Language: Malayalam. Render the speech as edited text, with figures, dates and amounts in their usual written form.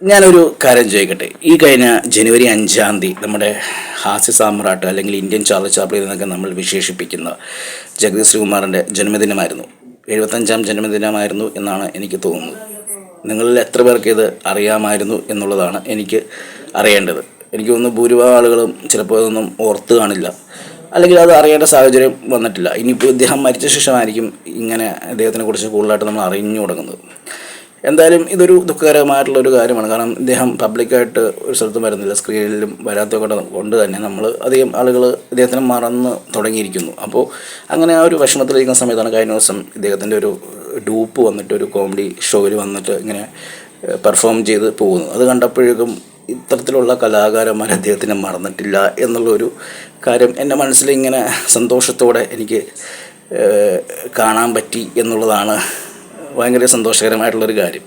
ഞാനൊരു കാര്യം ചോദിക്കട്ടെ. ഈ കഴിഞ്ഞ ജനുവരി 5 നമ്മുടെ ഹാസ്യ സാമ്രാട്ട് അല്ലെങ്കിൽ ഇന്ത്യൻ ചാർലി ചാപ്ലിൻ എന്നൊക്കെ നമ്മൾ വിശേഷിപ്പിക്കുന്ന ജഗദീഷ് ശ്രീകുമാറിൻ്റെ ജന്മദിനമായിരുന്നു. 75 ജന്മദിനമായിരുന്നു എന്നാണ് എനിക്ക് തോന്നുന്നത്. നിങ്ങളിൽ എത്ര പേർക്ക് ഇത് അറിയാമായിരുന്നു എന്നുള്ളതാണ് എനിക്ക് അറിയേണ്ടത്. എനിക്ക് തോന്നുന്നു ഭൂരിഭാഗം ആളുകളും ചിലപ്പോൾ ഇതൊന്നും ഓർത്ത് കാണില്ല, അല്ലെങ്കിൽ അത് അറിയേണ്ട സാഹചര്യം വന്നിട്ടില്ല. ഇനിയിപ്പോൾ ഇദ്ദേഹം മരിച്ച ശേഷമായിരിക്കും ഇങ്ങനെ അദ്ദേഹത്തിനെ കുറിച്ച് കൂടുതലായിട്ട് നമ്മൾ അറിഞ്ഞു തുടങ്ങുന്നത്. എന്തായാലും ഇതൊരു ദുഃഖകരമായിട്ടുള്ളൊരു കാര്യമാണ്. കാരണം ഇദ്ദേഹം പബ്ലിക്കായിട്ട് ഒരു സ്ഥലത്തും വരുന്നില്ല, സ്ക്രീനിലും വരാത്തതൊക്കെ കൊണ്ട് തന്നെ നമ്മൾ അധികം ആളുകൾ ഇദ്ദേഹത്തിനെ മറന്ന് തുടങ്ങിയിരിക്കുന്നു. അപ്പോൾ അങ്ങനെ ആ ഒരു വിഷമത്തിലിരിക്കുന്ന സമയത്താണ് കഴിഞ്ഞ ദിവസം ഇദ്ദേഹത്തിൻ്റെ ഒരു ഡൂപ്പ് വന്നിട്ട് ഒരു കോമഡി ഷോയിൽ വന്നിട്ട് ഇങ്ങനെ പെർഫോം ചെയ്ത് പോകുന്നു. അത് കണ്ടപ്പോഴേക്കും ഇത്തരത്തിലുള്ള കലാകാരന്മാർ അദ്ദേഹത്തിനെ മറന്നിട്ടില്ല എന്നുള്ളൊരു കാര്യം എൻ്റെ മനസ്സിലിങ്ങനെ സന്തോഷത്തോടെ എനിക്ക് കാണാൻ പറ്റി എന്നുള്ളതാണ് ഭയങ്കര സന്തോഷകരമായിട്ടുള്ളൊരു കാര്യം.